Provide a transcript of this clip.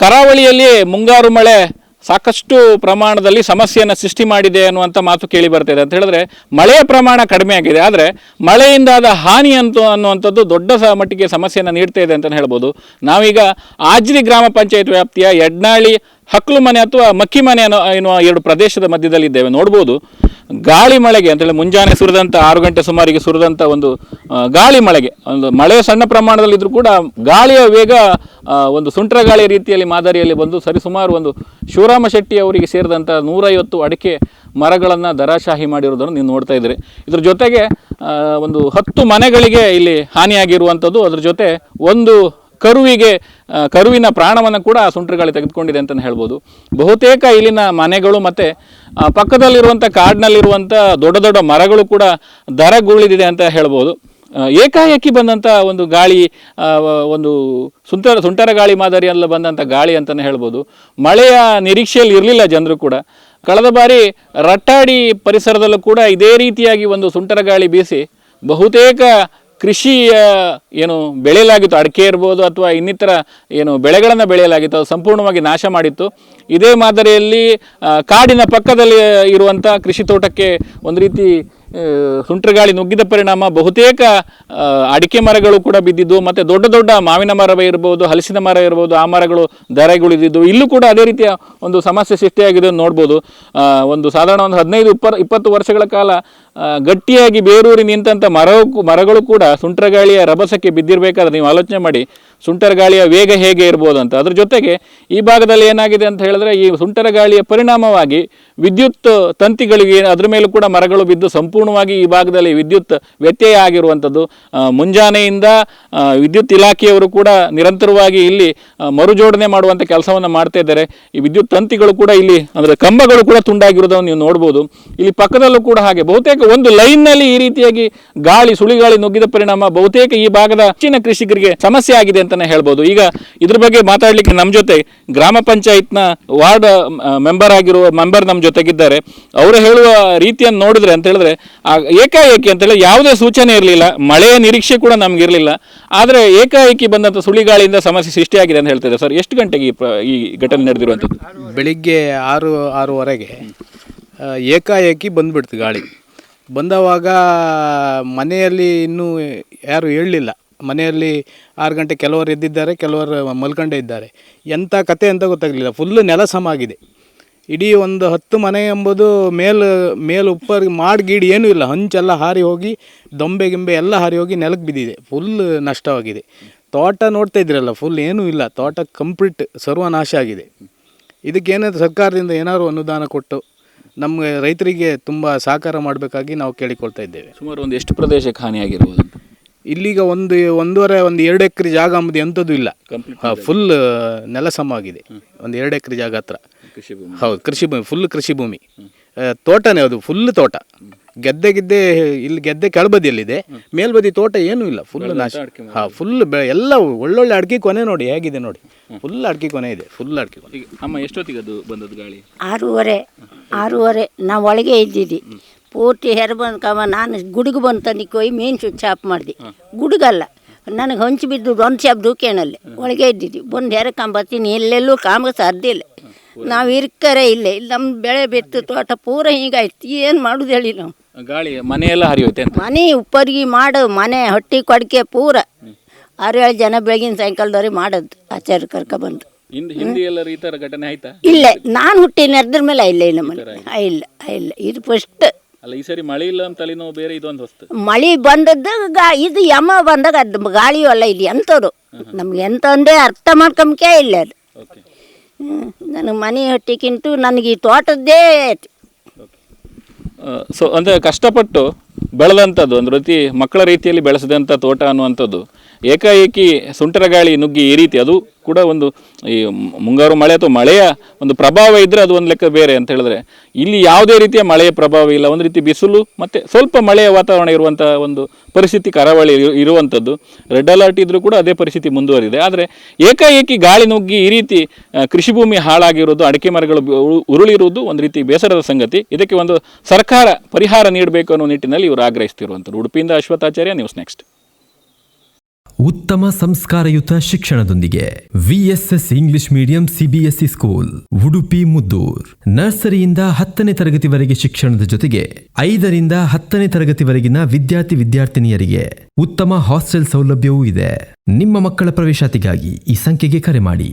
ಕರಾವಳಿಯಲ್ಲಿ ಮುಂಗಾರು ಮಳೆ ಸಾಕಷ್ಟು ಪ್ರಮಾಣದಲ್ಲಿ ಸಮಸ್ಯೆಯನ್ನು ಸೃಷ್ಟಿ ಮಾಡಿದೆ ಅನ್ನುವಂಥ ಮಾತು ಕೇಳಿ ಬರ್ತಿದೆ. ಅಂತ ಹೇಳಿದ್ರೆ ಮಳೆಯ ಪ್ರಮಾಣ ಕಡಿಮೆ ಆಗಿದೆ, ಆದರೆ ಮಳೆಯಿಂದಾದ ಹಾನಿ ಅನ್ನುವಂಥದ್ದು ದೊಡ್ಡ ಮಟ್ಟಿಗೆ ಸಮಸ್ಯೆಯನ್ನು ನೀಡ್ತಾ ಇದೆ ಅಂತಲೇ ಹೇಳ್ಬೋದು. ನಾವೀಗ ಆಜ್ರಿ ಗ್ರಾಮ ಪಂಚಾಯತ್ ವ್ಯಾಪ್ತಿಯ ಯಡ್ನಾಳಿ ಹಕ್ಲು ಮನೆ ಅಥವಾ ಮಕ್ಕಿ ಮನೆ ಎನ್ನುವ ಎರಡು ಪ್ರದೇಶದ ಮಧ್ಯದಲ್ಲಿದ್ದೇವೆ. ನೋಡ್ಬೋದು ಗಾಳಿ ಮಳೆಗೆ ಅಂತೇಳಿ ಮುಂಜಾನೆ ಸುರಿದಂಥ 6 ಗಂಟೆ ಸುಮಾರಿಗೆ ಸುರಿದಂಥ ಒಂದು ಗಾಳಿ ಮಳೆಗೆ, ಒಂದು ಮಳೆ ಸಣ್ಣ ಪ್ರಮಾಣದಲ್ಲಿದ್ದರೂ ಕೂಡ ಗಾಳಿಯ ವೇಗ ಒಂದು ಸುಂಟರ ಗಾಳಿ ರೀತಿಯಲ್ಲಿ ಮಾದರಿಯಲ್ಲಿ ಬಂದು ಸರಿಸುಮಾರು ಒಂದು ಶಿವರಾಮ ಶೆಟ್ಟಿ ಅವರಿಗೆ ಸೇರಿದಂಥ 150 ಅಡಿಕೆ ಮರಗಳನ್ನು ದರಾಶಾಹಿ ಮಾಡಿರೋದನ್ನು ನೀವು ನೋಡ್ತಾ ಇದ್ದೀರಿ. ಇದ್ರ ಜೊತೆಗೆ ಒಂದು 10 ಮನೆಗಳಿಗೆ ಇಲ್ಲಿ ಹಾನಿಯಾಗಿರುವಂಥದ್ದು, ಅದ್ರ ಜೊತೆ ಒಂದು ಕರುವಿನ ಪ್ರಾಣವನ್ನು ಕೂಡ ಸುಂಟರಗಾಳಿ ತೆಗೆದುಕೊಂಡಿದೆ ಅಂತಲೇ ಹೇಳ್ಬೋದು. ಬಹುತೇಕ ಇಲ್ಲಿನ ಮನೆಗಳು ಮತ್ತು ಪಕ್ಕದಲ್ಲಿರುವಂಥ ಕಾಡಿನಲ್ಲಿರುವಂಥ ದೊಡ್ಡ ದೊಡ್ಡ ಮರಗಳು ಕೂಡ ಧರೆಗುರುಳಿದಿದೆ ಅಂತ ಹೇಳ್ಬೋದು. ಏಕಾಏಕಿ ಬಂದಂಥ ಒಂದು ಗಾಳಿ, ಒಂದು ಸುಂಟರ ಗಾಳಿ ಮಾದರಿಯಲ್ಲ ಬಂದಂಥ ಗಾಳಿ ಅಂತಲೇ ಹೇಳ್ಬೋದು. ಮಳೆಯ ನಿರೀಕ್ಷೆಯಲ್ಲಿ ಇರಲಿಲ್ಲ ಜನರು ಕೂಡ. ಕಳೆದ ಬಾರಿ ರಟ್ಟಾಡಿ ಪರಿಸರದಲ್ಲೂ ಕೂಡ ಇದೇ ರೀತಿಯಾಗಿ ಒಂದು ಸುಂಟರ ಗಾಳಿ ಬೀಸಿ ಬಹುತೇಕ ಕೃಷಿಯ ಏನು ಬೆಳೆಯಲಾಗಿತ್ತು, ಅಡಿಕೆ ಇರ್ಬೋದು ಅಥವಾ ಇನ್ನಿತರ ಏನು ಬೆಳೆಗಳನ್ನು ಬೆಳೆಯಲಾಗಿತ್ತು, ಅದು ಸಂಪೂರ್ಣವಾಗಿ ನಾಶ ಮಾಡಿತ್ತು. ಇದೇ ಮಾದರಿಯಲ್ಲಿ ಕಾಡಿನ ಪಕ್ಕದಲ್ಲಿ ಇರುವಂಥ ಕೃಷಿ ತೋಟಕ್ಕೆ ಒಂದು ರೀತಿ ಸುಂಟರಗಾಳಿ ನುಗ್ಗಿದ ಪರಿಣಾಮ ಬಹುತೇಕ ಅಡಿಕೆ ಮರಗಳು ಕೂಡ ಬಿದ್ದಿದ್ದು, ಮತ್ತು ದೊಡ್ಡ ದೊಡ್ಡ ಮಾವಿನ ಮರ ಇರ್ಬೋದು, ಹಲಸಿನ ಮರ ಇರ್ಬೋದು, ಆ ಮರಗಳು ಧರೆಗುಳಿದಿದ್ದು. ಇಲ್ಲೂ ಕೂಡ ಅದೇ ರೀತಿಯ ಒಂದು ಸಮಸ್ಯೆ ಸೃಷ್ಟಿಯಾಗಿದೆ ನೋಡ್ಬೋದು. ಒಂದು ಸಾಧಾರಣ ಒಂದು 15-20 ವರ್ಷಗಳ ಕಾಲ ಗಟ್ಟಿಯಾಗಿ ಬೇರೂರಿ ನಿಂತಂಥ ಮರಗಳು ಕೂಡ ಸುಂಟರಗಾಳಿಯ ರಭಸಕ್ಕೆ ಬಿದ್ದಿರಬೇಕಾದ್ರೆ ನೀವು ಆಲೋಚನೆ ಮಾಡಿ ಸುಂಟರಗಾಳಿಯ ವೇಗ ಹೇಗೆ ಇರ್ಬೋದು ಅಂತ. ಅದ್ರ ಜೊತೆಗೆ ಈ ಭಾಗದಲ್ಲಿ ಏನಾಗಿದೆ ಅಂತ ಹೇಳಿದ್ರೆ, ಈ ಸುಂಟರಗಾಳಿಯ ಪರಿಣಾಮವಾಗಿ ವಿದ್ಯುತ್ ತಂತಿಗಳಿಗೆ ಅದ್ರ ಮೇಲೂ ಕೂಡ ಮರಗಳು ಬಿದ್ದು ಸಂಪೂರ್ಣವಾಗಿ ಈ ಭಾಗದಲ್ಲಿ ವಿದ್ಯುತ್ ವ್ಯತ್ಯಯ ಆಗಿರುವಂಥದ್ದು. ಮುಂಜಾನೆಯಿಂದ ವಿದ್ಯುತ್ ಇಲಾಖೆಯವರು ಕೂಡ ನಿರಂತರವಾಗಿ ಇಲ್ಲಿ ಮರುಜೋಡಣೆ ಮಾಡುವಂಥ ಕೆಲಸವನ್ನು ಮಾಡ್ತಾ ಇದ್ದಾರೆ. ಈ ವಿದ್ಯುತ್ ತಂತಿಗಳು ಕೂಡ ಇಲ್ಲಿ ಅಂದರೆ ಕಂಬಗಳು ಕೂಡ ತುಂಡಾಗಿರೋದನ್ನು ನೀವು ನೋಡ್ಬೋದು. ಇಲ್ಲಿ ಪಕ್ಕದಲ್ಲೂ ಕೂಡ ಹಾಗೆ ಬಹುತೇಕ ಒಂದು ಲೈನ್ನಲ್ಲಿ ಈ ರೀತಿಯಾಗಿ ಸುಳಿಗಾಳಿ ನುಗ್ಗಿದ ಪರಿಣಾಮ ಬಹುತೇಕ ಈ ಭಾಗದ ಹೆಚ್ಚಿನ ಕೃಷಿಕರಿಗೆ ಸಮಸ್ಯೆ ಆಗಿದೆ ಅಂತಾನೆ ಹೇಳ್ಬೋದು. ಈಗ ಇದ್ರ ಬಗ್ಗೆ ಮಾತಾಡ್ಲಿಕ್ಕೆ ನಮ್ಮ ಜೊತೆ ಗ್ರಾಮ ಪಂಚಾಯತ್ನ ವಾರ್ಡ್ ಮೆಂಬರ್ ನಮ್ಮ ಜೊತೆಗಿದ್ದಾರೆ. ಅವರು ಹೇಳುವ ರೀತಿಯನ್ನು ನೋಡಿದ್ರೆ ಅಂತ ಹೇಳಿದ್ರೆ ಏಕಾಏಕಿ ಅಂತ ಹೇಳಿ ಯಾವುದೇ ಸೂಚನೆ ಇರಲಿಲ್ಲ, ಮಳೆಯ ನಿರೀಕ್ಷೆ ಕೂಡ ನಮ್ಗೆ ಇರಲಿಲ್ಲ, ಆದರೆ ಏಕಾಏಕಿ ಬಂದಂಥ ಸುಳಿಗಾಳಿಯಿಂದ ಸಮಸ್ಯೆ ಸೃಷ್ಟಿಯಾಗಿದೆ ಅಂತ ಹೇಳ್ತಿದ್ದಾರೆ. ಸರ್, ಎಷ್ಟು ಗಂಟೆಗೆ ಈ ಘಟನೆ ನಡೆದಿರುವಂಥದ್ದು? ಬೆಳಿಗ್ಗೆ 6-6:30ಗೆ ಏಕಾಏಕಿ ಬಂದ್ಬಿಡ್ತು ಗಾಳಿ. ಬಂದವಾಗ ಮನೆಯಲ್ಲಿ ಇನ್ನೂ ಯಾರು ಹೇಳಲಿಲ್ಲ. ಮನೆಯಲ್ಲಿ 6 ಗಂಟೆ ಕೆಲವರು ಎದ್ದಿದ್ದಾರೆ, ಕೆಲವರು ಮಲ್ಕೊಂಡೇ ಇದ್ದಾರೆ. ಎಂಥ ಕತೆ ಅಂತ ಗೊತ್ತಾಗಲಿಲ್ಲ. ಫುಲ್ಲು ನೆಲ ಸಮ ಆಗಿದೆ. ಇಡೀ ಒಂದು 10 ಮನೆ ಎಂಬುದು ಮೇಲು ಉಪ್ಪರಿಗೆ ಗೀಡಿ ಏನೂ ಇಲ್ಲ, ಹಂಚೆಲ್ಲ ಹಾರಿ ಹೋಗಿ ಗಿಂಬೆ ಎಲ್ಲ ಹಾರಿ ಹೋಗಿ ನೆಲಕ್ಕೆ ಬಿದ್ದಿದೆ. ಫುಲ್ ನಷ್ಟವಾಗಿದೆ. ತೋಟ ನೋಡ್ತಾ ಇದ್ರಲ್ಲ, ಫುಲ್ ಏನೂ ಇಲ್ಲ, ತೋಟ ಕಂಪ್ಲೀಟ್ ಸರ್ವನಾಶ ಆಗಿದೆ. ಇದಕ್ಕೇನಾದರೂ ಸರ್ಕಾರದಿಂದ ಏನಾದರೂ ಅನುದಾನ ಕೊಟ್ಟು ನಮಗೆ ರೈತರಿಗೆ ತುಂಬ ಸಹಕಾರ ಮಾಡಬೇಕಾಗಿ ನಾವು ಕೇಳಿಕೊಳ್ತಾ ಇದ್ದೇವೆ. ಸುಮಾರು ಒಂದು ಎಷ್ಟು ಪ್ರದೇಶಕ್ಕೆ ಹಾನಿಯಾಗಿರ್ಬೋದು? ಇಲ್ಲಿಗ 1.5-2 ಎಕರೆ ಜಾಗ ಅಂಬುದು ಎಂಥದ್ದು ಇಲ್ಲ, ಫುಲ್ ನೆಲ ಸಮ ಆಗಿದೆ. 1-2 ಎಕರೆ ಜಾಗ ಹತ್ರ. ಹೌದು, ಕೃಷಿ ಭೂಮಿ, ಫುಲ್ ಕೃಷಿ ಭೂಮಿ. ತೋಟನೇ ಅದು, ಫುಲ್ ತೋಟ. ಗೆದ್ದೆ ಇಲ್ಲಿ ಗೆದ್ದೆ ಕೆಳಬದಿಯಲ್ಲಿದೆ, ಮೇಲ್ಬದಿ ತೋಟ ಏನೂ ಇಲ್ಲ, ಫುಲ್ ನಾಶ. ಫುಲ್ ಎಲ್ಲ ಒಳ್ಳೊಳ್ಳೆ ಅಡಿಕೆ ಕೊನೆ ನೋಡಿ ಹೇಗಿದೆ ನೋಡಿ, ಫುಲ್ ಅಡಿಕೆ ಕೊನೆ ಇದೆ, ಫುಲ್ ಅಡಿಕೆ ಕೊನೆ. ಅಮ್ಮ, ಎಷ್ಟೊತ್ತಿಗೆ ಅದು ಬಂದದ್ದು ಗಾಳಿ? 6:30 ನಾವು ಒಳಗೆ ಇದ್ದಿದ್ದಿ. ಪೂರ್ತಿ ಬಂದ್ಕವ ನಾನು ಗುಡುಗು ಬಂದು ತಂದಿಕ್ಕೆ ಹೋಗಿ ಮೇನ್ ಸ್ವಿಚ್ ಆಫ್ ಮಾಡಿದೆ. ಗುಡುಗಲ್ಲ, ನನಗೆ ಹೊಂಚಿ ಬಿದ್ದು ಒಂದು ಶಬ್ದ ಕೇಳಲ್ಲಿ ಒಳಗೆ ಇದ್ದಿದ್ದಿ. ಬಂದು ಕಂಬತ್ತೀನಿ, ಎಲ್ಲೆಲ್ಲೂ ಕಾಮ ಸಾಧ್ಯ. ನಾವು ಇರ್ಕರೆ ಇಲ್ಲೇ, ಇಲ್ಲಿ ನಮ್ಮ ಬೆಳೆ ಬಿತ್ತು, ತೋಟ ಪೂರ ಹೀಗಾಯ್ತು. ಏನು ಮಾಡೋದು ಹೇಳಿ ನಾವು? ಗಾಳಿ ಮನೆಯೆಲ್ಲ ಹರಿಯೋಯ್ತೆ? ಮನೆ ಉಪ್ಪರಿಗೆ ಮನೆ ಹೊಟ್ಟಿ ಕೊಡಕೆ ಪೂರ 6-7 ಜನ ಬೆಳಗಿನ ಸಾಯಂಕಾಲದವ್ರಿಗೆ ಮಾಡೋದು ಆಚಾರ್ಯ ಕರ್ಕೊಬಂದು. ಹಿಂದೆ ಎಲ್ಲರೂ ಈ ಥರ ಘಟನೆ ಆಯ್ತಾ? ಇಲ್ಲ, ನಾನು ಹುಟ್ಟಿ ನೆರೆದ್ರ ಮೇಲೆ ಇಲ್ಲ ಮನೆ ಇಲ್ಲ ಇದು ಫಸ್ಟ್ ಅಲ್ಲ. ಈ ಸರಿ ಮಳೆ ಇಲ್ಲ ಅಂತ ನಾವು ಬೇರೆ ಇದೊಂದು ಹೊಸ್ತು ಮಳೆ ಬಂದದ್ದು ಇದು ಯಮ ಬಂದಾಗ ಅದು ಗಾಳಿಯೂ ಅಲ್ಲ ಇಲ್ಲಿ ಅಂಥವ್ರು ನಮ್ಗೆ ಎಂತಂದೇ ಅರ್ಥ ಮಾಡ್ಕೊಂಬಕೆ ಇಲ್ಲ ಅದು. ನನಗೆ ಮನೆ ಹೊಟ್ಟಿಗಿಂತೂ ನನಗೆ ಈ ತೋಟದ್ದೇ ಆಯ್ತು. ಸೊ ಅಂದರೆ ಕಷ್ಟಪಟ್ಟು ಬೆಳೆದಂಥದ್ದು, ಒಂದು ರೀತಿ ಮಕ್ಕಳ ರೀತಿಯಲ್ಲಿ ಬೆಳೆಸಿದಂಥ ತೋಟ ಅನ್ನುವಂಥದ್ದು ಏಕಾಏಕಿ ಸುಂಟರಗಾಳಿ ನುಗ್ಗಿ ಈ ರೀತಿ, ಅದು ಕೂಡ ಒಂದು ಈ ಮುಂಗಾರು ಮಳೆ ಅಥವಾ ಮಳೆಯ ಒಂದು ಪ್ರಭಾವ ಇದ್ದರೆ ಅದು ಒಂದು ಲೆಕ್ಕ ಬೇರೆ ಅಂತ ಹೇಳಿದ್ರೆ, ಇಲ್ಲಿ ಯಾವುದೇ ರೀತಿಯ ಮಳೆಯ ಪ್ರಭಾವ ಇಲ್ಲ. ಒಂದು ರೀತಿ ಬಿಸಿಲು ಮತ್ತು ಸ್ವಲ್ಪ ಮಳೆಯ ವಾತಾವರಣ ಇರುವಂಥ ಒಂದು ಪರಿಸ್ಥಿತಿ ಕರಾವಳಿ ಇರುವಂಥದ್ದು. ರೆಡ್ ಅಲರ್ಟ್ ಇದ್ದರೂ ಕೂಡ ಅದೇ ಪರಿಸ್ಥಿತಿ ಮುಂದುವರಿದೆ. ಆದರೆ ಏಕಾಏಕಿ ಗಾಳಿ ನುಗ್ಗಿ ಈ ರೀತಿ ಕೃಷಿ ಭೂಮಿ ಹಾಳಾಗಿರೋದು, ಅಡಿಕೆ ಮರಗಳು ಉರುಳಿರುವುದು ಒಂದು ರೀತಿ ಬೇಸರದ ಸಂಗತಿ. ಇದಕ್ಕೆ ಒಂದು ಸರ್ಕಾರ ಪರಿಹಾರ ನೀಡಬೇಕು ಅನ್ನೋ ನಿಟ್ಟಿನಲ್ಲಿ ಇವರು ಆಗ್ರಹಿಸ್ತಿರುವಂಥದ್ದು. ಉಡುಪಿಯಿಂದ ಅಶ್ವಥಾಚಾರ್ಯ, ನ್ಯೂಸ್ ನೆಕ್ಸ್ಟ್. ಉತ್ತಮ ಸಂಸ್ಕಾರಯುತ ಶಿಕ್ಷಣದೊಂದಿಗೆ VSS English medium CBSE school Udupi Muddur. ನರ್ಸರಿಯಿಂದ 10ನೇ ತರಗತಿವರೆಗೆ ಶಿಕ್ಷಣದ ಜೊತೆಗೆ 5ರಿಂದ 10ನೇ ತರಗತಿವರೆಗಿನ ವಿದ್ಯಾರ್ಥಿನಿಯರಿಗೆ ಉತ್ತಮ ಹಾಸ್ಟೆಲ್ ಸೌಲಭ್ಯವೂ ಇದೆ. ನಿಮ್ಮ ಮಕ್ಕಳ ಪ್ರವೇಶಾತಿಗಾಗಿ ಈ ಸಂಖ್ಯೆಗೆ ಕರೆ ಮಾಡಿ.